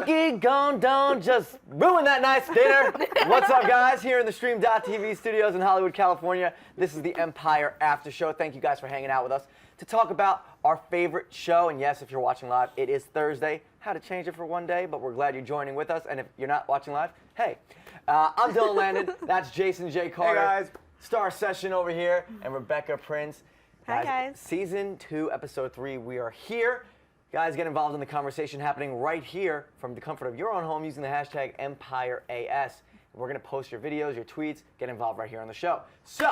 Cookie don't just ruin that nice dinner. What's up, guys? Here in the Stream.TV studios in Hollywood, California. This is the Empire After Show. Thank you guys for hanging out with us to talk about our favorite show. And yes, if you're watching live, it is Thursday. How to change it for one day, but we're glad you're joining with us. And if you're not watching live, hey, I'm Dylan Landon. That's Jason J. Carter. Hey, guys. Starr Session over here, and Rebecca Prince. Hi, guys. Season 2, Episode 3, we are here. Guys, get involved in the conversation happening right here from the comfort of your own home using the hashtag EmpireAS. We're going to post your videos, your tweets, get involved right here on the show. So,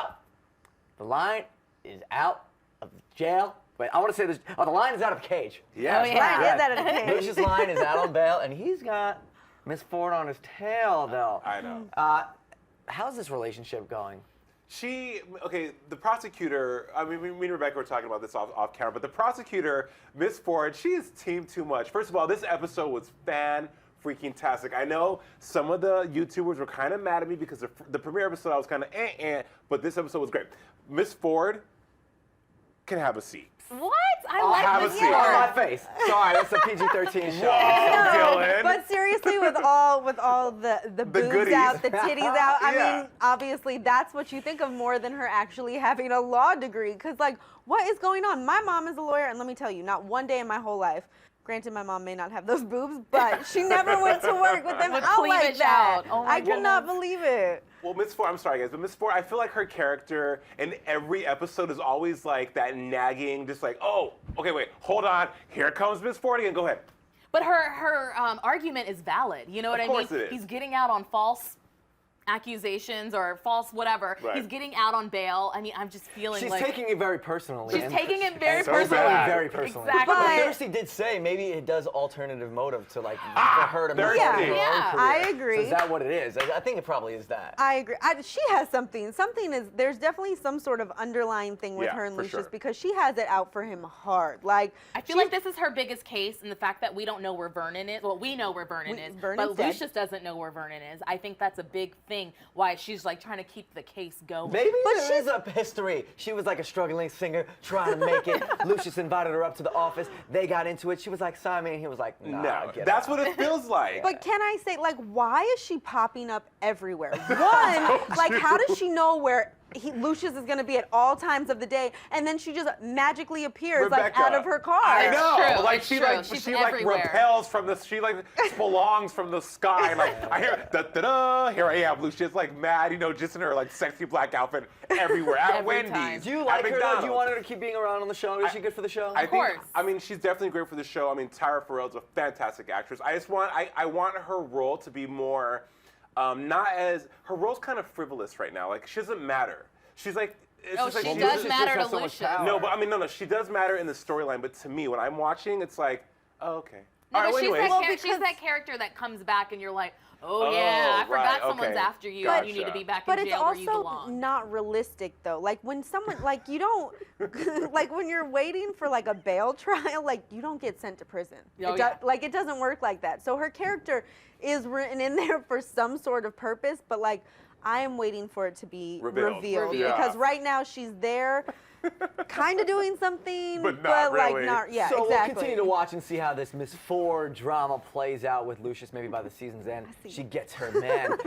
the line is out of jail. Wait, I want to say this. Oh, the line is out of the cage. Yeah. Oh, yeah. Line is out of the cage. Lucious line is out on bail, and he's got Miss Ford on his tail, though. I know. How's this relationship going? The prosecutor, I mean, me and Rebecca were talking about this off camera, but the prosecutor, Miss Ford, she is teamed too much. First of all, this episode was fan-freaking-tastic. I know some of the YouTubers were kind of mad at me because the premiere episode I was kind of but this episode was great. Miss Ford can have a seat. What? I'll have a seat on my face. Sorry, it's a PG-13 show. Dylan. But seriously, with all the boobs goodies. out, the titties out, I Yeah. mean, obviously that's what you think of more than her actually having a law degree. Because, like, what is going on? My mom is a lawyer, and let me tell you, not one day in my whole life, granted, my mom may not have those boobs, but she never went to work with them With out like cleavage that. out. Oh my I could not believe it. Well, Miss Ford, I'm sorry, guys, but Miss Ford, I feel like her character in every episode is always like that nagging, just like, oh, okay, wait, hold on, here comes Miss Ford again, go ahead. But her argument is valid. You know what I mean? course it is. He's getting out on false accusations or false whatever. Right. He's getting out on bail. I mean, I'm just feeling She's like taking it very personally. she's taking it very so personally. bad. Very personally. Exactly. But But- Thirsty did say maybe it does alternative motive to like for her to move Thirsty. on to her own Yeah. career. I agree. So is that what it is? I think it probably is that. I agree. She has something. There's definitely some sort of underlying thing with Yeah, her and for Lucius sure. because she has it out for him hard. Like, I feel like this is her biggest case, and the fact that we don't know where Vernon is. Well, we know where Vernon is, Vernon's but dead. Lucius doesn't know where Vernon is. I think that's a big thing why she's like trying to keep the case going. Maybe But there is a history. She was like a struggling singer trying to make it. Lucius invited her up to the office. They got into it. She was like, sign me. And he was like, nah, No, get that's out. what it feels like. But can I say, like, why is she popping up everywhere? One, like, how does she know where Lucius is going to be at all times of the day, and then she just magically appears, like, out of her car? I know. true, Like it's she true. like She's she like everywhere. repels from the belongs from the sky. Like I hear da da da. Here I am, Lucius, like mad, just in her like sexy black outfit everywhere at Every Wendy's. time. Do you at like her? Though? Do McDonald's. you want her to keep being around on the show? Is she good for the show? I think, course. I mean, she's definitely great for the show. I mean, Tyra Farrell's a fantastic actress. I want her role to be more, not as, her role's kind of frivolous right now. Like, she doesn't matter. She's like, it's Oh, just like, she she's does just- matter has to so much Lucius. power. No, but I mean, no, she does matter in the storyline. But to me, when I'm watching, it's like, oh, okay. No, All right, but well, she's, anyways. that because- she's that character that comes back and you're like, oh, Oh, yeah, I forgot right, someone's okay. after you and you need to Gotcha. be back But in it's jail where you also belong. not realistic, though. Like, when someone, like, you don't, like, when you're waiting for, like, a bail trial, like, you don't get sent to prison. Oh, yeah. Like, it doesn't work like that. So her character is written in there for some sort of purpose, but, like, I am waiting for it to be Revealed. Revealed. because right now she's there, kind of doing something, But not like, really. not, yeah, So exactly. we'll continue to watch and see how this Miss Ford drama plays out with Lucius. Maybe by the season's end, she gets her man.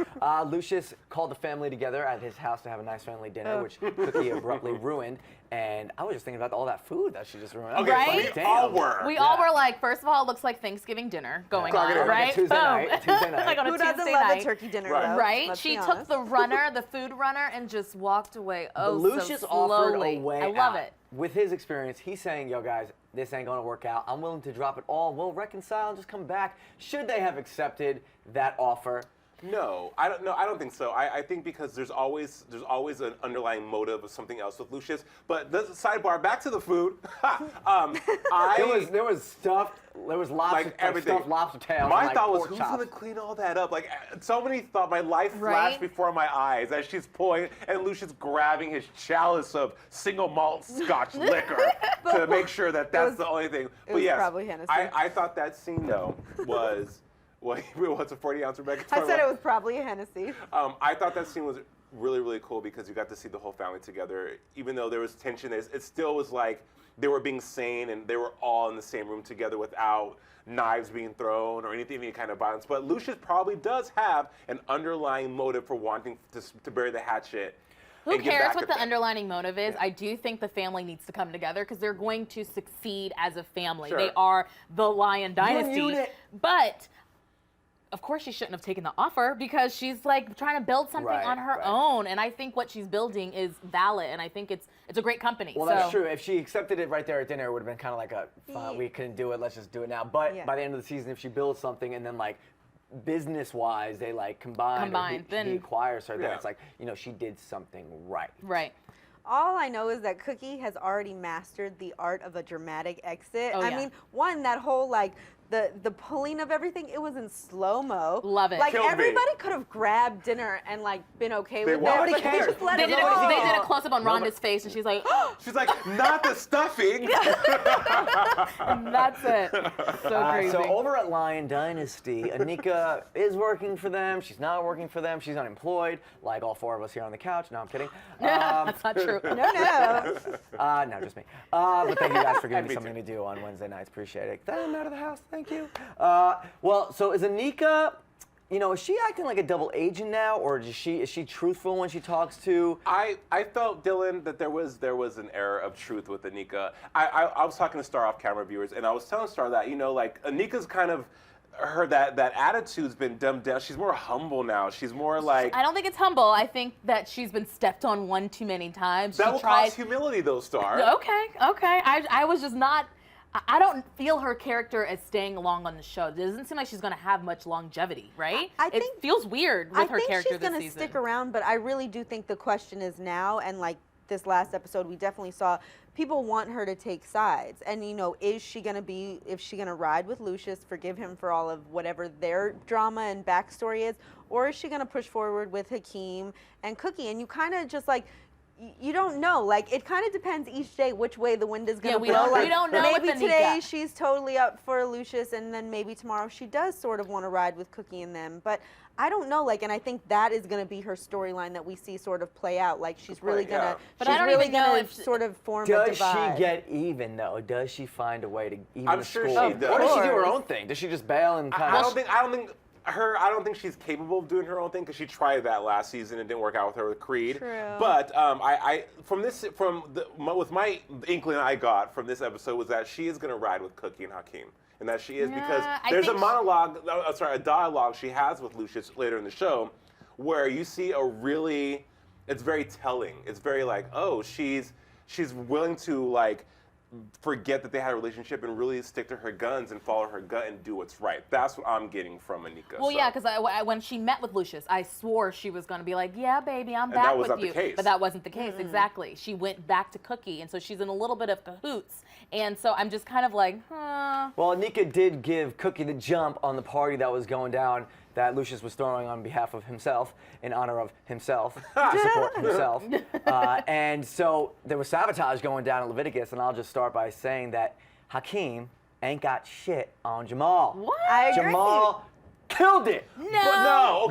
Lucius called the family together at his house to have a nice family dinner, which Cookie abruptly ruined. And I was just thinking about all that food that she just ruined. Okay, Right? we all were. We all were like, first of all, it looks like Thanksgiving dinner going Clock it on, in. right? Tuesday night, Boom. Tuesday night. Like on a Who doesn't Tuesday love night. a turkey dinner, Right. though? Right? Let's She be took honest. the runner, the food runner, and just walked away. Oh, Lucius so offered slowly. a way I love out. it. With his experience, he's saying, yo, guys, this ain't going to work out. I'm willing to drop it all. We'll reconcile and just come back. Should they have accepted that offer? No, I don't. No, I don't think so. I think because there's always an underlying motive of something else with Lucius. But the sidebar, back to the food. There was stuffed. There was lobster, Like everything. stuffed lobster tails. My and, like, thought was, pork who's chops. gonna clean all that up? Like, so many thought. My life Right? flashed before my eyes as she's pulling, and Lucius grabbing his chalice of single malt Scotch liquor to make sure that that's the only thing. But was yes, probably Hennessy. I thought that scene though was. What's a 40-ounce Rebecca? I said it was probably a Hennessy. I thought that scene was really, really cool because you got to see the whole family together. Even though there was tension, it still was like they were being sane and they were all in the same room together without knives being thrown or any kind of violence. But Lucius probably does have an underlying motive for wanting to bury the hatchet. Who cares what the underlying motive is? I do think the family needs to come together because they're going to succeed as a family. Sure. They are the Lion dynasty. unit. But of course she shouldn't have taken the offer because she's like trying to build something on her own. And I think what she's building is valid, and I think it's a great company. Well, that's true. If she accepted it right there at dinner, it would have been kind of like fine, we couldn't do it, let's just do it now. But by the end of the season, if she builds something and then like business-wise, they like combine then he acquires her, then it's like, you know, she did something right. Right. All I know is that Cookie has already mastered the art of a dramatic exit. Oh, I yeah. mean, that whole like the pulling of everything, it was in slow-mo. Love it. Like Killed me. everybody could have grabbed dinner and like been okay with it. Nobody but they cared. just let They it did roll. a close-up on Rhonda's face, and she's like, She's like, not the stuffing. and that's it. So crazy. So over at Lion Dynasty, Anika is working for them. She's not working for them. She's unemployed, like all four of us here on the couch. No, I'm kidding. That's not true. No. No, just me. But thank you guys for giving me something to do on Wednesday nights. Appreciate it. I'm out of the house. Thank you. Well, so is Anika, you know, is she acting like a double agent now, or is she truthful when she talks to? I felt, Dylan, that there was an error of truth with Anika. I was talking to Starr off camera viewers, and I was telling Starr that, you know, like Anika's kind of that attitude's been dumbed down. She's more humble now. She's more like. I don't think it's humble. I think that she's been stepped on one too many times. That will cause humility, though, Starr. Okay. I was just not. I don't feel her character as staying long on the show. It doesn't seem like she's going to have much longevity, right? It feels weird with her character this season. I think she's going to stick around, but I really do think the question is now, and like this last episode, we definitely saw people want her to take sides. And, you know, is she going to ride with Lucius, forgive him for all of whatever their drama and backstory is, or is she going to push forward with Hakeem and Cookie? And you kind of just like, you don't know. Like, it kind of depends each day which way the wind is going to blow. We don't know maybe with today Anika. she's totally up for Lucius, and then maybe tomorrow she does sort of want to ride with Cookie and them. But I don't know. Like, and I think that is going to be her storyline that we see sort of play out. Like, she's really going to. But she's I don't really even know gonna if sort of form a Does divide. she get even though? Does she find a way to even I'm sure score? she does. Or does she do her Of own thing? Does she just bail and kind I of? don't think she's capable of doing her own thing because she tried that last season and didn't work out with her with Creed. True. But with my inkling I got from this episode was that she is going to ride with Cookie and Hakeem, and that she is because there's a dialogue she has with Lucius later in the show, where you see it's very telling. It's very like, oh, she's willing to like forget that they had a relationship and really stick to her guns and follow her gut and do what's right. That's what I'm getting from Anika. Well, yeah, because when she met with Lucius, I swore she was going to be like, yeah, baby, I'm And back that was with not the you. case. But that wasn't the case, exactly. She went back to Cookie, and so she's in a little bit of cahoots. And so I'm just kind of like, huh. Well, Anika did give Cookie the jump on the party that was going down that Lucius was throwing on behalf of himself, in honor of himself, to support himself. And so there was sabotage going down in Leviticus, and I'll just start by saying that Hakeem ain't got shit on Jamal. What? I agree. Jamal killed it. No.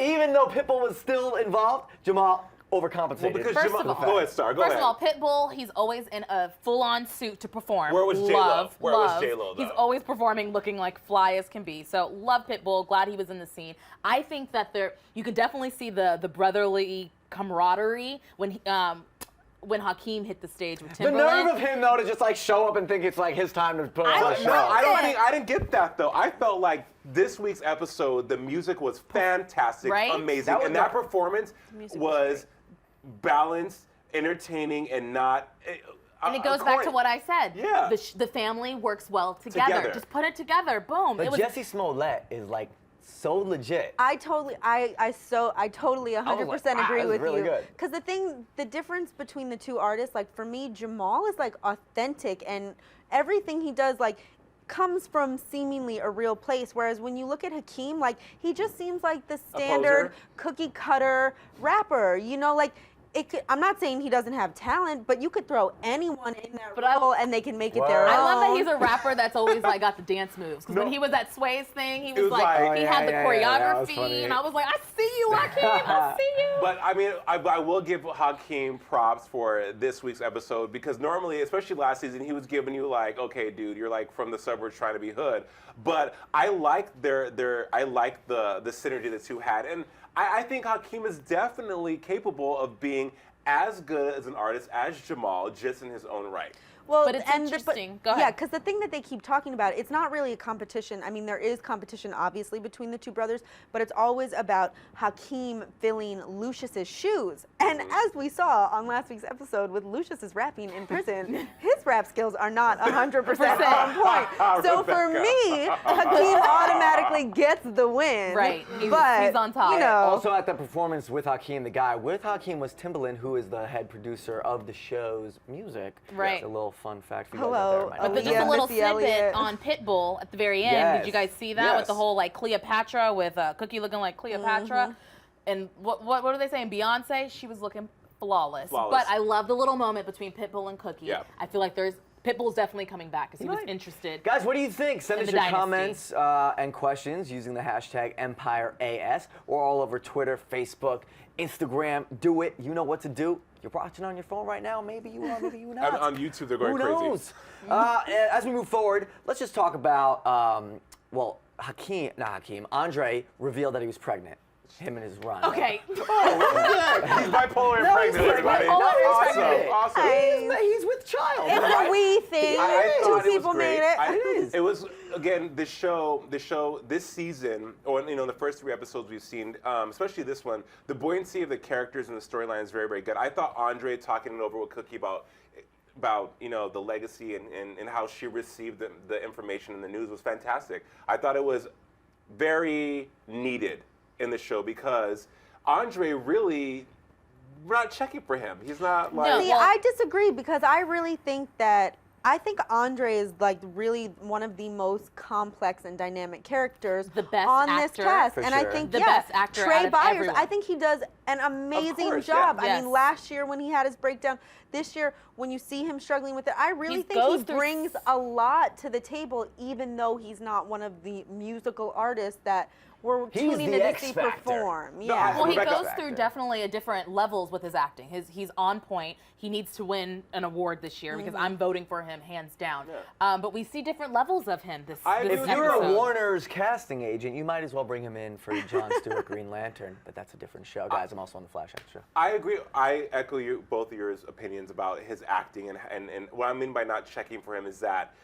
Even though Pitbull was still involved, Jamal overcompensated. because First Jamal, of all- go ahead, Starr. Go First ahead. of all, Pitbull, he's always in a full-on suit to perform. Where was J-Lo? Love, Where was love. J-Lo, though? He's always performing looking like fly as can be. So love Pitbull. Glad he was in the scene. I think that you could definitely see the brotherly camaraderie when Hakeem hit the stage with The Timberland. nerve of him, though, to just like show up and think it's like his time to put on a show. I didn't get that though. I felt like this week's episode, the music was fantastic, Right? amazing, and that performance was balanced, entertaining, and not. And it goes back to what I said. Yeah. The family works well together. Just put it together. Boom. But Jesse Smollett is like so legit. I totally 100% wow, agree that's with really you. good. Because the difference between the two artists, like for me, Jamal is like authentic, and everything he does, like, comes from seemingly a real place. Whereas when you look at Hakeem, like, he just seems like the standard cookie cutter rapper. You know, like, I'm not saying he doesn't have talent, but you could throw anyone in that role and they can make it their own. I love that he's a rapper that's always like got the dance moves. Because when he was at Sway's thing, he was like, he had the choreography, and I was like, I see you, Hakeem, I see you. But I mean, I will give Hakeem props for this week's episode because normally, especially last season, he was giving you like, okay, dude, you're like from the suburbs trying to be hood. But I like the synergy the two had, and I think Hakeem is definitely capable of being as good as an artist as Jamal, just in his own right. Well, but it's interesting. Go ahead. Yeah, because the thing that they keep talking about, it's not really a competition. I mean, there is competition, obviously, between the two brothers, but it's always about Hakeem filling Lucious's shoes. And as we saw on last week's episode with Lucious's rapping in prison, his rap skills are not 100% on point. So for me, Hakeem automatically gets the win. Right. He's on top. You know, Also at the performance with Hakeem, the guy with Hakeem was Timbaland, who is the head producer of the show's music. Right. It's a little fun fact for you Hello. guys out there. But just a little snippet on Pitbull at the very end. Did you guys see that with the whole like Cleopatra with Cookie looking like Cleopatra? And what are they saying? Beyonce, she was looking flawless. But I love the little moment between Pitbull and Cookie. Yeah. I feel like Pitbull's definitely coming back because he was interested. Guys, what do you think? Send us the your dynasty. comments and questions using the hashtag EmpireAS or all over Twitter, Facebook, Instagram. Do it. You know what to do. You're watching on your phone right now. Maybe you are, maybe you're not. On YouTube, they're going Who knows? As we move forward, let's just talk about, Andre revealed that he was pregnant. Him and his run. Okay. He's bipolar and pregnant, everybody. Awesome. He's with child. it's a we thing. I Two thought it people was great. made it. It was, again, the show this season, or the first 3 episodes we've seen, especially this one, the buoyancy of the characters and the storyline is very, very good. I thought Andre talking it over with Cookie about the legacy and how she received the information in the news was fantastic. I thought it was very needed in the show because Andre really, we're not checking for him. He's not like. See, I disagree because I think Andre is like really one of the most complex and dynamic characters The best on actor. this cast. For And sure. I think The best actor Trey out of Byers, everyone. I think he does an amazing course, job. yeah. I mean, last year when he had his breakdown, this year when you see him struggling with it, I really think goes he through brings a lot to the table, even though he's not one of the musical artists that we're tuning the in X to see factor. perform. No, Yeah. Well, he Rebecca. goes through definitely a different levels with his acting. He's on point. He needs to win an award this year because I'm voting for him hands down. But we see different levels of him this If you're episode. a Warner's casting agent, you might as well bring him in for Jon Stewart Green Lantern, but that's a different show. Guys, I'm also on the Flash Extra. I agree. I echo both of your opinions about his acting, and what I mean by not checking for him is that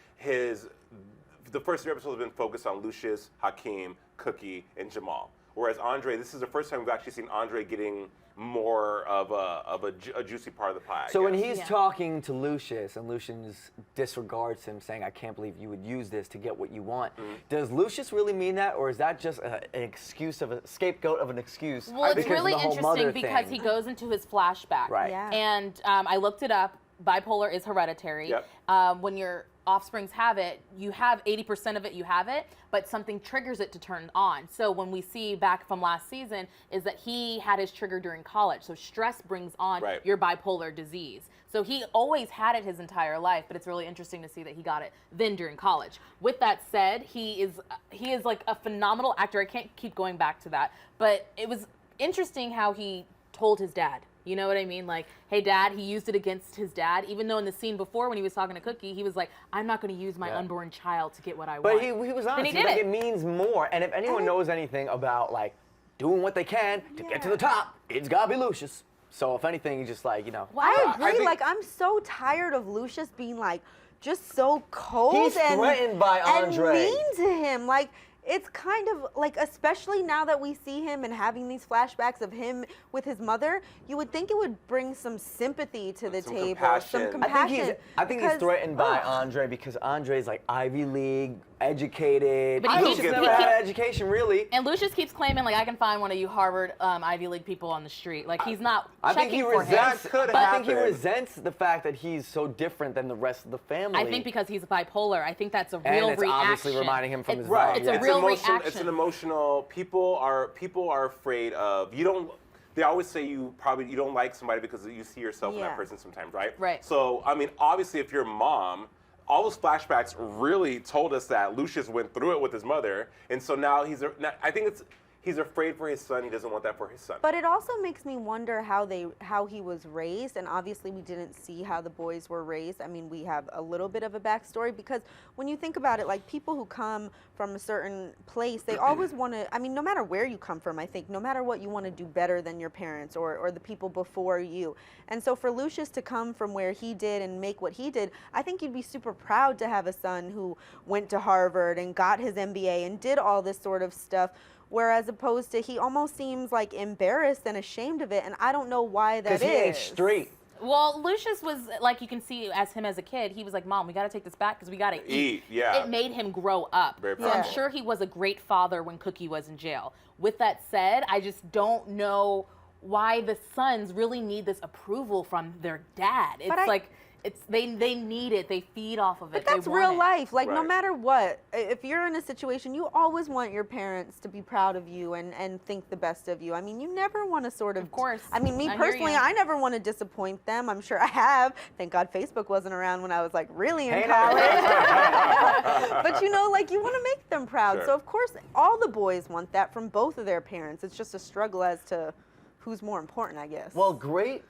the first 3 episodes have been focused on Lucious, Hakeem, Cookie, and Jamal. Whereas Andre, this is the first time we've actually seen Andre getting more of a juicy part of the pie. So when he's talking to Lucius and Lucius disregards him, saying, "I can't believe you would use this to get what you want," does Lucius really mean that, or is that just an excuse of a scapegoat of an excuse? Well, it's because of really the whole mother interesting because thing? he goes into his flashback. Right. Yeah. And I looked it up. Bipolar is hereditary. Yep. When your offsprings have it, you have 80% of it, you have it, but something triggers it to turn on. So when we see back from last season is that he had his trigger during college. So stress brings on your bipolar disease. So he always had it his entire life, but it's really interesting to see that he got it then during college. With that said, he is like a phenomenal actor. I can't keep going back to that, but it was interesting how he told his dad. You know what I mean? Like, hey, Dad, he used it against his dad, even though in the scene before when he was talking to Cookie, he was like, I'm not going to use my unborn child to get what I want. But he was honest. he He's did like, it. it means more. And if anyone knows anything about, like, doing what they can to get to the top, it's got to be Lucius. So if anything, he's just like, I agree. I think- Like, I'm so tired of Lucius being like just so cold He's and threatened by Andre. and mean to him. Like, it's kind of like, especially now that we see him and having these flashbacks of him with his mother, you would think it would bring some sympathy to the Some table, compassion. some I compassion. think he's because- threatened by Ugh. Andre because Andre's like Ivy League, educated. But he Lucius keeps- never he had keeps- education, really. And Lucius keeps claiming, like, I can find one of you Harvard Ivy League people on the street. Like, he's not I think checking he for him. resents. That could I think he happen. resents the fact that he's so different than the rest of the family. I think because he's bipolar. I think that's a And real it's reaction. obviously reminding him from his Right. mom. It's a yeah. real emotional, reaction. It's an emotional. People are afraid of. You don't. they always say you don't like somebody because you see yourself in Yeah. that person sometimes, right? Right. So, I mean, obviously, if your mom, all those flashbacks really told us that Lucius went through it with his mother, and so now I think he's afraid for his son. He doesn't want that for his son. But it also makes me wonder how he was raised, and obviously we didn't see how the boys were raised. I mean, we have a little bit of a backstory, because when you think about it, like, people who come from a certain place, they always want to, I mean, no matter where you come from, I think, no matter what, you want to do better than your parents or the people before you. And so for Lucius to come from where he did and make what he did, I think you'd be super proud to have a son who went to Harvard and got his MBA and did all this sort of stuff. Whereas opposed to, he almost seems like embarrassed and ashamed of it, and I don't know why that is. Because he ain't straight. Well, Lucius was, like, you can see as a kid, he was like, Mom, we got to take this back because we got to eat. Yeah. It made him grow up. Very So I'm proud. sure he was a great father when Cookie was in jail. With that said, I just don't know why the sons really need this approval from their dad. They need it. They feed off of it. But that's They want real it. life. Like, no Right. matter what, if you're in a situation, you always want your parents to be proud of you and think the best of you. I mean, you never want to sort of. course. I mean, me I hear personally, you. I never want to disappoint them. I'm sure I have. Thank God Facebook wasn't around when I was, like, really in Hey, college. But, you know, like, you want to make them proud. Sure. So, of course, all the boys want that from both of their parents. It's just a struggle as to who's more important, I guess. Well, great,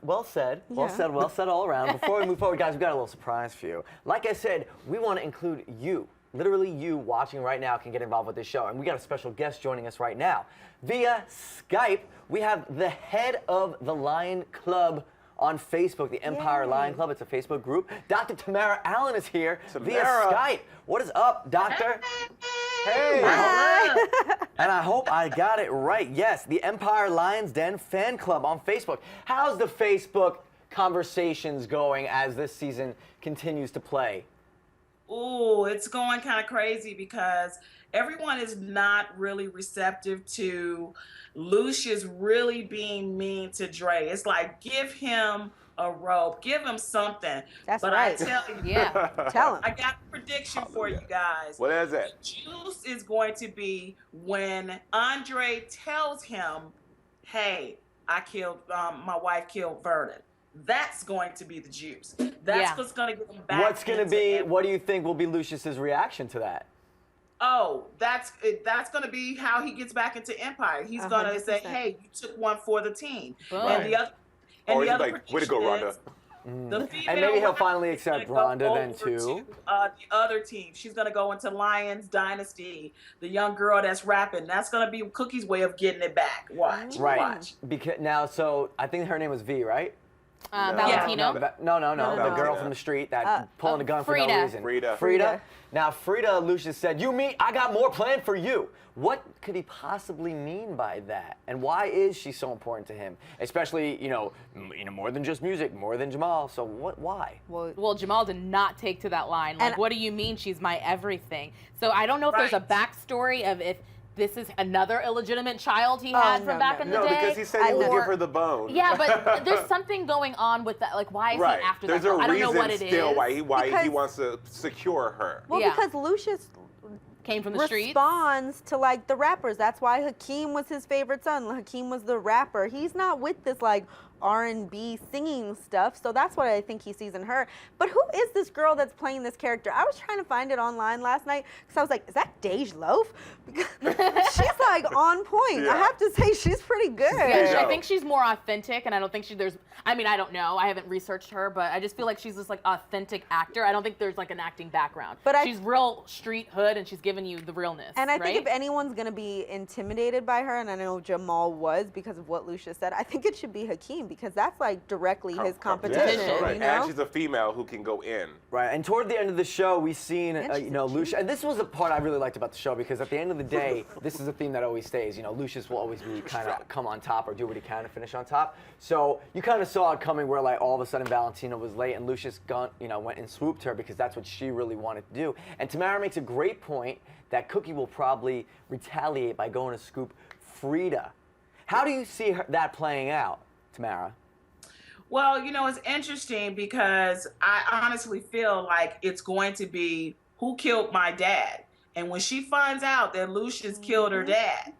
well said. Well Yeah. said, well said all around. Before we move forward, guys, we've got a little surprise for you. Like I said, we want to include you. Literally, you watching right now can get involved with this show. And we got a special guest joining us right now. Via Skype, we have the head of the Lion Club on Facebook, the Empire Yay. Lion Club. It's a Facebook group. Dr. Tamara Allen is here via Tamara. Skype. What is up, doctor? Hey. And I hope I got it right. Yes, the Empire Lions Den Fan Club on Facebook. How's the Facebook conversations going as this season continues to play? Ooh, it's going kind of crazy because everyone is not really receptive to Lucius really being mean to Dre. It's like, give him a rope, give him something. That's but right. I tell you, Yeah. Tell him. I got a prediction for you guys. What is it? The juice is going to be when Andre tells him, hey, I killed, my wife killed Vernon. That's going to be the juice. That's Yeah. what's going to get them back. What's going to into be, it. what do you think will be Lucius's reaction to that? Oh, that's going to be how he gets back into Empire. He's going to say, 100%. hey, you took one for the team. Boom. And the other, and Or the he's other like, way to go, prediction Rhonda. is the female And maybe he'll wife finally is accept gonna go Rhonda then, over too. to, the other team. She's going to go into Lions Dynasty, the young girl that's rapping. That's going to be Cookie's way of getting it back. Watch. Right. Watch. Because now, so I think her name was V, right? Valentino. No, No, the no. girl from the street that pulling a gun for no Frida. reason. Frida. Frida. Now, Frida, Lucius said, you mean, I got more planned for you. What could he possibly mean by that? And why is she so important to him? Especially, more than just music, more than Jamal. So why? Well, Jamal did not take to that line. Like, And- what do you mean she's my everything? So I don't know if there's a Right. backstory of if this is another illegitimate child he had no, from back in the No, day. because he said he would or- give her the bone. Yeah, but there's something going on with that. Like, why is Right. he after There's that? a girl? I don't reason know what it is. still why he Because- wants to secure her. Well, Yeah. because Lucius Came from the streets. responds to, like, the rappers. That's why Hakeem was his favorite son. Hakeem was the rapper. He's not with this, like, R&B singing stuff, so that's what I think he sees in her. But who is this girl that's playing this character? I was trying to find it online last night because I was like, is that Dej Loaf? Because she's, like, on point. Yeah. I have to say, she's pretty good. Yeah, Yeah. I think she's more authentic, and I don't think I don't know. I haven't researched her, but I just feel like she's this, like, authentic actor. I don't think there's, like, an acting background. But she's real street hood, and she's giving you the realness. And I right? think if anyone's going to be intimidated by her, and I know Jamal was because of what Lucius said, I think it should be Hakeem because that's, like, directly his competition, Yeah, Right. you know? And she's a female who can go in. Right, and toward the end of the show, we seen, she's Lucius, and this was the part I really liked about the show because at the end of the day, this is a theme that always stays. Lucius will always be kind of come on top or do what he can to finish on top. So you kind of saw it coming where, like, all of a sudden Valentino was late and Lucius went and swooped her because that's what she really wanted to do. And Tamara makes a great point that Cookie will probably retaliate by going to scoop Frida. How do you see that playing out, Tamara? Well, it's interesting because I honestly feel like it's going to be who killed my dad. And when she finds out that Lucius killed her dad,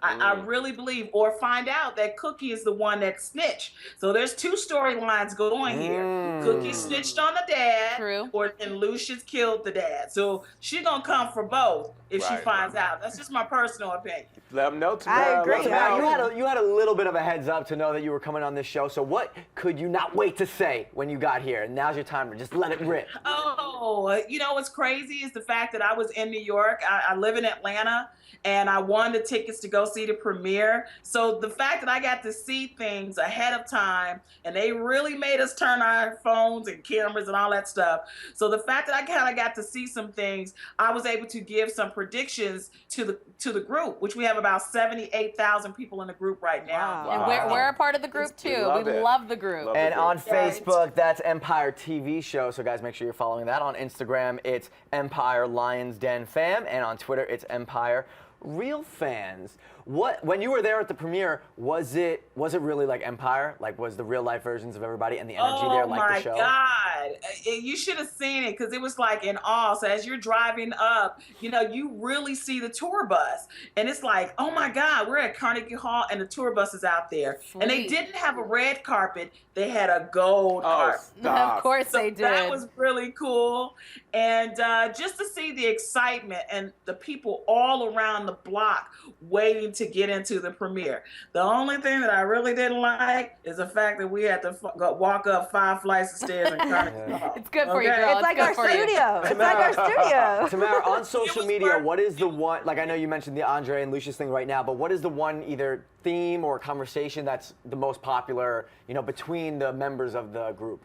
I really believe, or find out that Cookie is the one that snitched. So there's two storylines going here. Cookie snitched on the dad, True. and Lucius killed the dad. So she's gonna come for both if she Right. finds out. That's just my personal opinion. Let them know tomorrow. I agree. Let 'em Tamara, know. you had a little bit of a heads up to know that you were coming on this show. So what could you not wait to say when you got here? And now's your time to just let it rip. Oh, you know what's crazy is the fact that I was in New York. I live in Atlanta, and I won the tickets to go see the premiere. So the fact that I got to see things ahead of time, and they really made us turn our phones and cameras and all that stuff. So the fact that I kind of got to see some things, I was able to give some predictions to the group, which we have about 78,000 people in the group right now. Wow. And we're a part of the group too. love We it. love the group. Love And on Yes. Facebook, that's Empire TV Show. So guys, make sure you're following that. On Instagram, it's Empire Lions Den Fam, and on Twitter, it's Empire Real Fans. When you were there at the premiere, was it really like Empire? Like, was the real life versions of everybody and the energy there like the show? Oh my God. You should have seen it because it was like in awe. So as you're driving up, you really see the tour bus. And it's like, oh my God, we're at Carnegie Hall and the tour bus is out there. And they Sweet. didn't have a red carpet. They had a gold Oh, carpet. stop. Of course So they did. that was really cool. And just to see the excitement and the people all around the block waiting to get into the premiere. The only thing that I really didn't like is the fact that we had to walk up 5 flights of stairs and Carnegie Hall. It's good for you, Okay. girl. It's like good our for you. studio. It's like our studio. Tamara, on social was media, work- what is the one, like I know you mentioned the Andre and Lucious thing right now, but what is the one either theme or conversation that's the most popular, between the members of the group?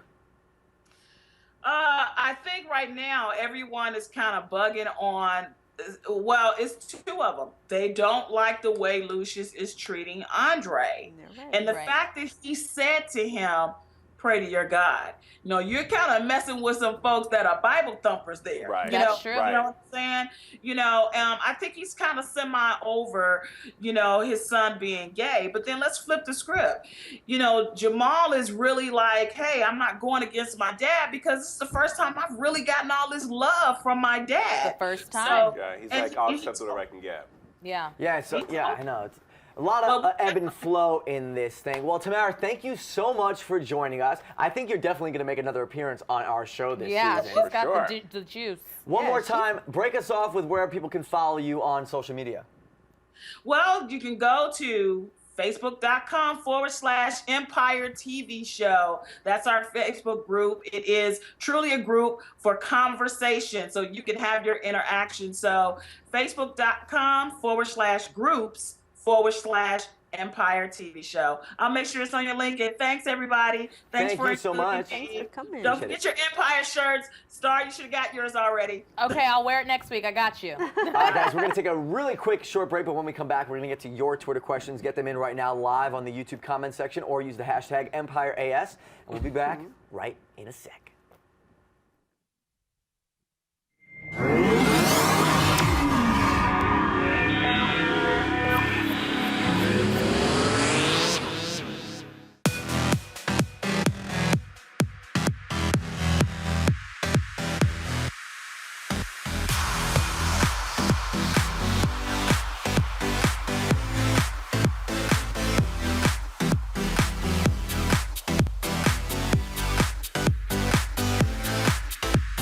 I think right now everyone is kind of bugging on. Well, it's 2 of them. They don't like the way Lucius is treating Andre. Right. And the Right. fact that he said to him, pray to your God. You're kind of messing with some folks that are Bible thumpers there. Right. That's true. You know what I'm saying? I think he's kind of semi over, his son being gay. But then let's flip the script. Jamal is really like, hey, I'm not going against my dad because it's the first time I've really gotten all this love from my dad. The first time. So- Yeah, he's And like, I'll he- accept whatever I can get. Yeah. Yeah, I know. It's a lot of Well- ebb and flow in this thing. Well, Tamara, thank you so much for joining us. I think you're definitely going to make another appearance on our show this Yeah, season. she's got sure. the juice. One Yeah, more she- time, break us off with where people can follow you on social media. Well, you can go to facebook.com/Empire TV Show. That's our Facebook group. It is truly a group for conversation, so you can have your interaction. So facebook.com/groups/Empire TV Show. I'll make sure it's on your link. And thanks, everybody. Thanks Thank for you so including much. me. Thanks for coming. Don't Appreciate forget your Empire shirts. Starr, you should have got yours already. Okay, I'll wear it next week. I got you. All right, guys, we're going to take a really quick short break, but when we come back, we're going to get to your Twitter questions. Get them in right now live on the YouTube comment section or use the hashtag EmpireAS, and we'll be back right in a sec.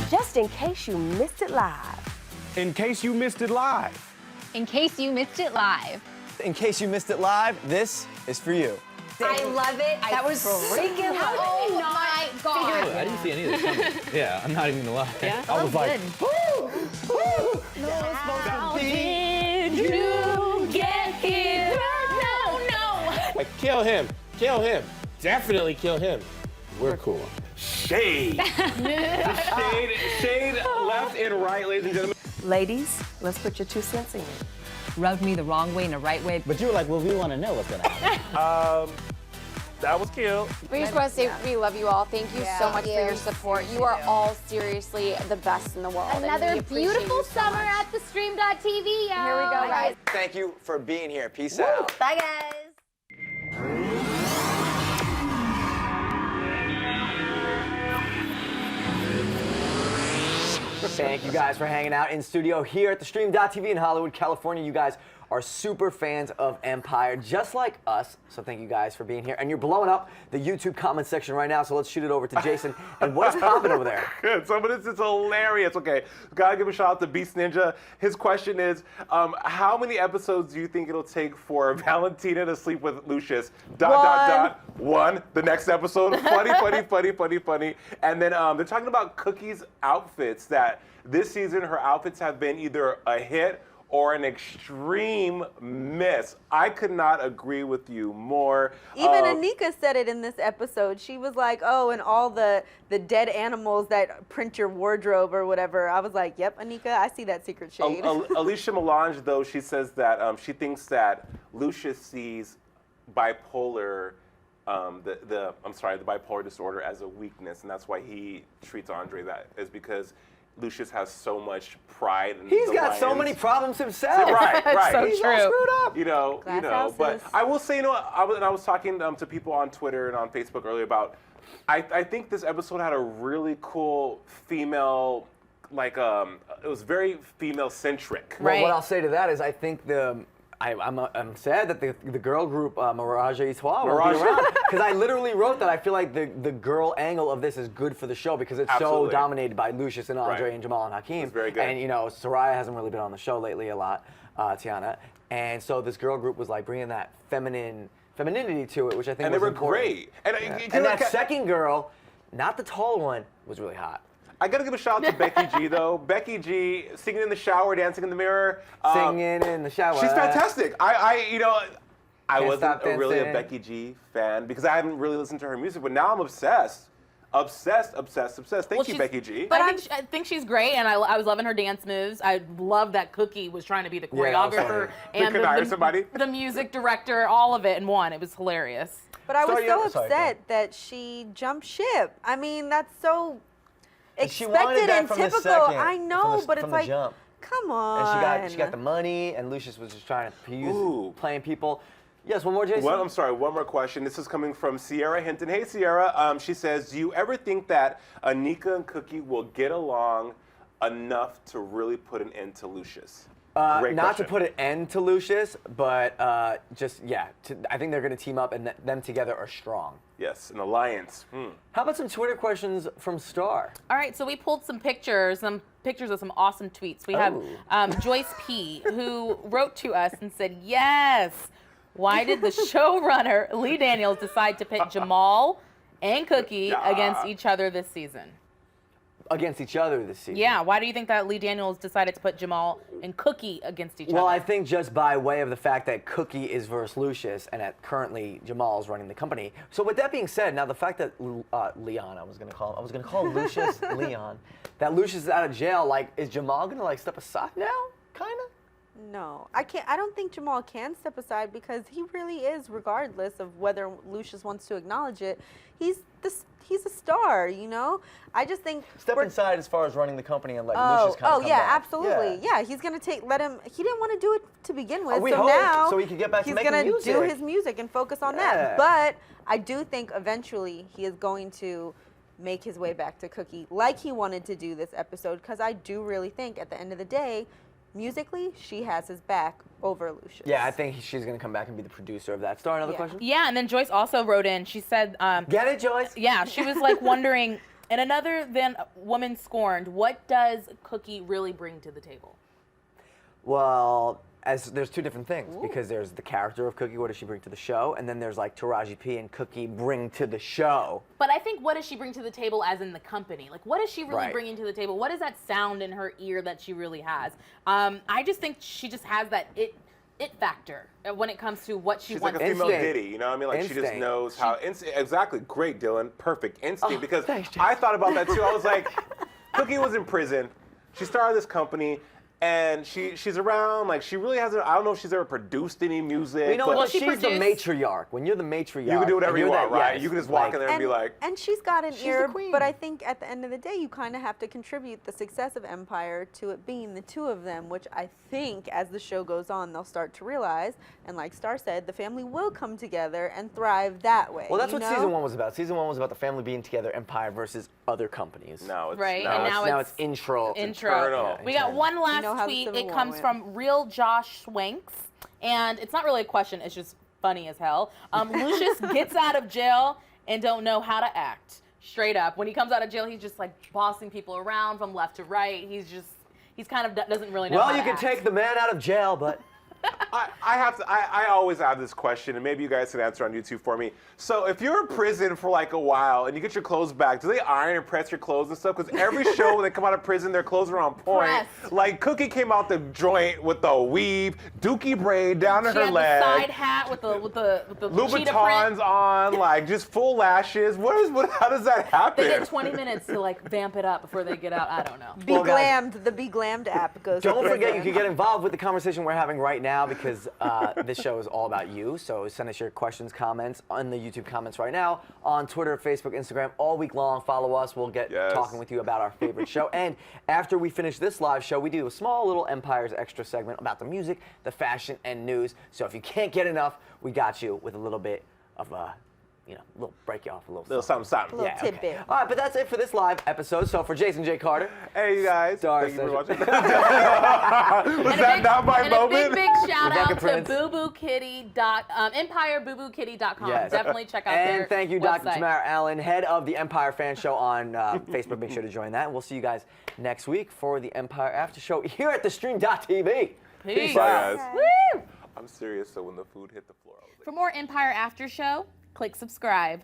Just in case you missed it live. In case you missed it live. In case you missed it live. In case you missed it live, this is for you. I love it. That was freaking How did we not my God. I didn't see any of this coming. Yeah, I'm not even gonna lie. Yeah? I was like, How did you get here? No. Like, kill him. Kill him. Definitely kill him. We're cool. Shade. Shade left and right, ladies and gentlemen. Ladies, let's put your 2 cents in. Rubbed me the wrong way in the right way. but you were like, well, we want to know what's gonna happen. That was killed. We just want to say we love you all. Thank you so much for your support. You are all seriously the best in the world. and we Another appreciate beautiful you so summer much. at the stream.tv, y'all. Here we go, guys. Thank you for being here. Peace out. Bye, guys. Thank you guys for hanging out in studio here at the Stream.tv in Hollywood, California. You guys are super fans of Empire, just like us. So thank you guys for being here. And you're blowing up the YouTube comment section right now, so let's shoot it over to Jason. And what's popping over there? Good. So this is hilarious. Okay, gotta give a shout out to Beast Ninja. His question is, how many episodes do you think it'll take for Valentina to sleep with Lucius? ... One. The next episode. Funny. And then they're talking about Cookie's outfits, that this season her outfits have been either a hit or an extreme miss. I could not agree with you more. Even Anika said it in this episode. She was like, oh, and all the dead animals that print your wardrobe or whatever. I was like, yep, Anika, I see that secret shade. Alicia Melange, though, she says that she thinks that Lucius sees bipolar, the bipolar disorder as a weakness, and that's why he treats Andre that, is because Lucius has so much pride. And He's got so many problems himself. Right. So He's true. all screwed up. You know. But I will say, I was talking to people on Twitter and on Facebook earlier about. I think this episode had a really cool female, it was very female centric. Well, what I'll say to that is, I think I'm sad that the girl group Ménage et Trois won't be around, because I literally wrote that I feel like the girl angle of this is good for the show because it's so dominated by Lucius and Andre and Jamal and Hakeem. It's very good. And Soraya hasn't really been on the show lately a lot, Tiana, and so this girl group was like bringing that femininity to it, which I think and was they were important. great. And that second girl, not the tall one, was really hot. I gotta give a shout out to Becky G though. Becky G singing in the shower, dancing in the mirror. Singing in the shower. She's fantastic. I wasn't really a dancing. Becky G fan because I haven't really listened to her music, but now I'm obsessed. Thank you, Becky G. But I think she's great, and I was loving her dance moves. I love that Cookie was trying to be the choreographer and the music director, all of it in one. It was hilarious. But I was so upset that she jumped ship. I mean, that's so expected and typical. I know, but it's like, come on. And she got the money, and Lucius was just trying to use playing people. Yes, one more, Jason. I'm sorry, one more question. This is coming from Sierra Hinton. Hey, Sierra. She says, do you ever think that Anika and Cookie will get along enough to really put an end to Lucius? Not to put an end to Lucius, but I think they're going to team up, and them together are strong. Yes, an alliance. How about some Twitter questions from Starr? All right, so we pulled some pictures of some awesome tweets. We have Joyce P., who wrote to us and said, yes, why did the showrunner Lee Daniels decide to pit Jamal and Cookie against each other this season? Against each other this season? Yeah, why do you think that Lee Daniels decided to put Jamal and Cookie against each other? Well, I think just by way of the fact that Cookie is versus Lucius, and that currently Jamal is running the company. So with that being said, now the fact that Leon, I was going to call Lucius Leon, that Lucius is out of jail, is Jamal going to step aside now, kind of? No, I can't. I don't think Jamal can step aside because he really is, regardless of whether Lucius wants to acknowledge it. He's a star, you know. I just think step inside as far as running the company and let Lucius kind of come back. Absolutely. Yeah, he's gonna let him. He didn't want to do it to begin with, so now so he can get back to making he's music. gonna do his music and focus on that. But I do think eventually he is going to make his way back to Cookie, like he wanted to do this episode, because I do really think at the end of the day, musically, she has his back over Lucius. Yeah, I think she's going to come back and be the producer of that. Starr, another question? Yeah, and then Joyce also wrote in. She said... Get it, Joyce? Yeah, she was wondering, in another than Woman Scorned, what does Cookie really bring to the table? Well, there's two different things, because there's the character of Cookie, what does she bring to the show, and then there's Taraji P and Cookie bring to the show. But I think what does she bring to the table as in the company? What is she really bringing to the table? What is that sound in her ear that she really has? I just think she just has that it factor when it comes to what she wants. She's like a female Diddy, you know what I mean? She just knows how. Exactly, great, Dylan, perfect instinct. Because I thought about that too. I was like, Cookie was in prison. She started this company. And she's around, she really hasn't, I don't know if she's ever produced any music. You know, she's the matriarch. When you're the matriarch, you can do whatever you want, right? You can just walk in there and be like. And she's got an ear, but I think at the end of the day, you kind of have to contribute the success of Empire to it being the two of them, which I think as the show goes on, they'll start to realize. And like Starr said, the family will come together and thrive that way. Well, that's what season 1 was about. Season 1 was about the family being together, Empire versus other companies. No, it's now it's intro. We got one last tweet. It comes from Real Josh Swanks. And it's not really a question, it's just funny as hell. Lucius gets out of jail and don't know how to act. Straight up. When he comes out of jail, he's just like bossing people around from left to right. He's kind of doesn't really know how Well, to you can act. take the man out of jail, but... I always have this question, and maybe you guys can answer on YouTube for me. So if you're in prison for like a while and you get your clothes back, do they iron and press your clothes and stuff? Because every show when they come out of prison, their clothes are on point. Pressed. Like Cookie came out the joint with the weave, dookie braid down to She her had leg. the side hat with the cheetah Louboutins print. on, like just full lashes. How does that happen? They get 20 minutes to like vamp it up before they get out. I don't know. Be Glammed, the Be Glammed app goes. Don't with forget, it. you can get involved with the conversation we're having right now because this show is all about you. So send us your questions, comments on the YouTube comments right now, on Twitter, Facebook, Instagram, all week long. Follow us. We'll get talking with you about our favorite show. And after we finish this live show, we do a small little Empires Extra segment about the music, the fashion, and news. So if you can't get enough, we got you with a little bit of a little break you off a little something. A little tidbit. All right, but that's it for this live episode. So for Jason J. Carter. Hey, you guys. Starr Thank you for Session. watching. Was that not my moment? A big shout Rebecca out Prince. to EmpireBooBooKitty.com. Yes. Definitely check out their And thank you, Dr. website. Tamara Allen, head of the Empire Fan Show on Facebook. Make sure to join that. And we'll see you guys next week for the Empire After Show here at thestream.tv. Peace. Bye, guys. Woo! I'm serious, so when the food hit the floor, I was like... For more Empire After Show, click subscribe.